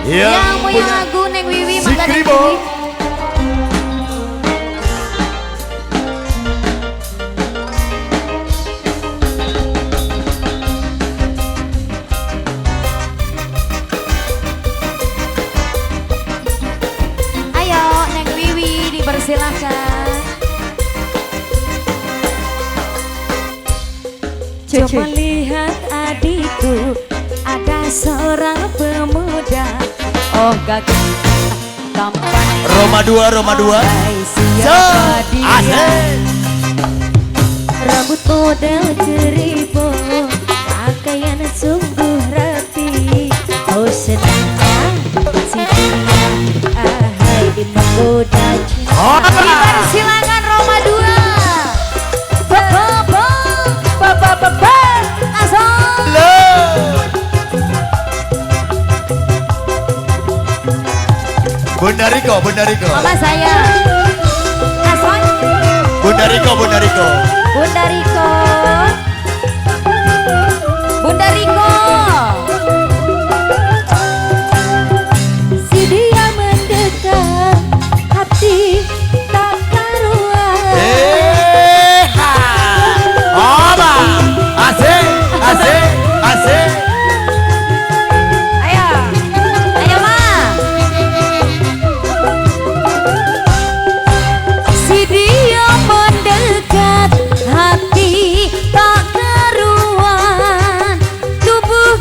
Yang punya lagu Neng Wiwi si mangga Neng Kribo. Wiwi. Ayo Neng Wiwi dipersilakan. Coba lihat adikku, ada seorang pemuda. Oh gagah tampan. Roma 2, Roma 2. Siapa dia? Asik. Rambut model keribu, pakaian sungguh rapi. Oh senangnya si dia, ahai menggoda cinta. Dipersilakan Roma 2. Bunda Riko, Bunda Riko. Mama saya. Ason. Bunda Riko, Bunda Riko. Bunda Riko. Bunda Riko. Si dia mendekat, hati tak karuan. Oba. Asik, asik, asik. Ayo. Ayo Ma. Si dia mendekat, hati tak karuan. Tubuh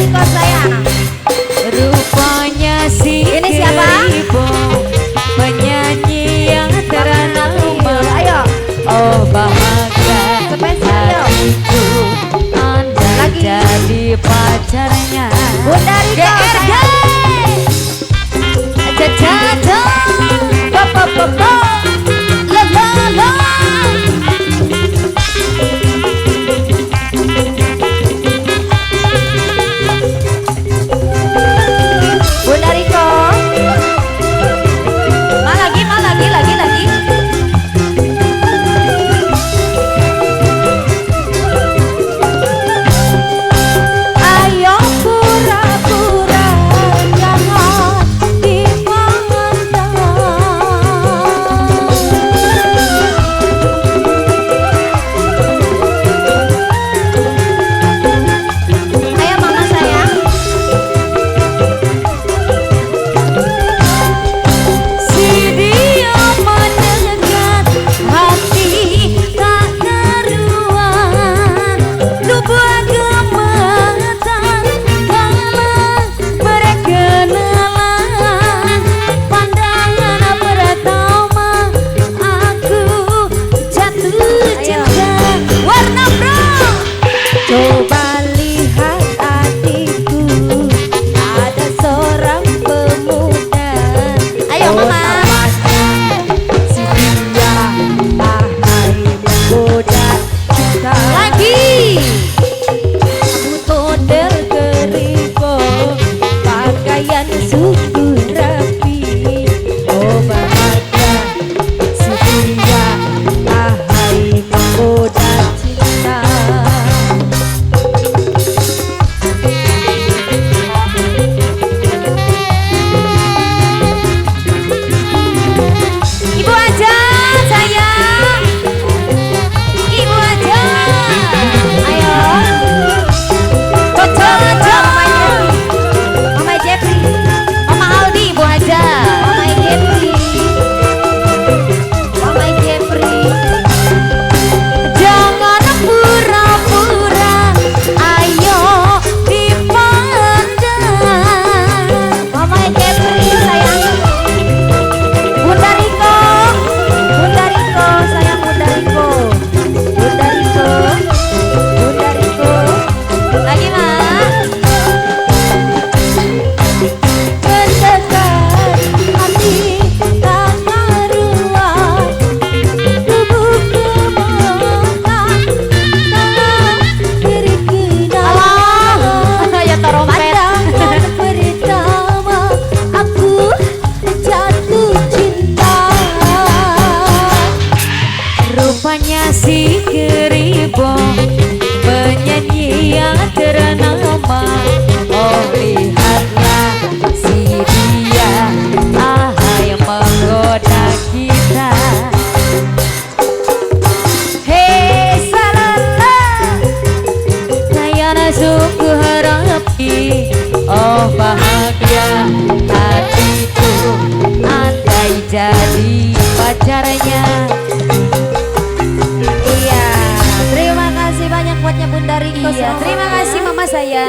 Riko sayang. Rupanya si Ini siapa? Keribo, penyanyi yang ternama. Ayo. Oh bahagia Spesial, yuk. hatiku, Anda Lagi. jadi pacarnya. Bunda Riko DRG Cacaca Popo. La la la. Bunda Riko. Lagi. Ayo pura-pura jangan dipandang. Ayo mama sayang. Si dia mendekat, hati tak karuan. Lupa gemetar malah berkenalan. Pandangan pertama aku jatuh cinta. Warna brown. Coba lihat adikku, ada seorang pemuda. Ayo mama. Si dia ahai menggoda cinta. Lagi. Aku todel keribo, pakaian sungguh rapi. Oh bahagia, si dia ahai menggoda cinta. Ibu aja sayang. Ibu aja. Ayo, Cocok. Mama Jeffrey, Mama Aldi ibu aja. Mama Jeffrey, Mama Jeffrey. Jangan pura-pura, ayo dipandang. Mama Jeffrey sayang. Bunda Riko sayang Bunda Riko. Bunda Riko. Lagi mak. Mendekat hati tak karuan. Tubuh kemenang dalam diri kenalan. Ya tarompet. Pandangan pertama aku jatuh cinta. Rupanya si Keribo, penyanyi yang ternama. Oh lihatlah si dia, ahai menggoda kita. Hei salala, saya sungguh harapi. Oh bahagia hatiku, andai jadi pacarnya. Iya, terima kasih banyak buatnya Bunda Riko. Iya, terima kasih mama saya.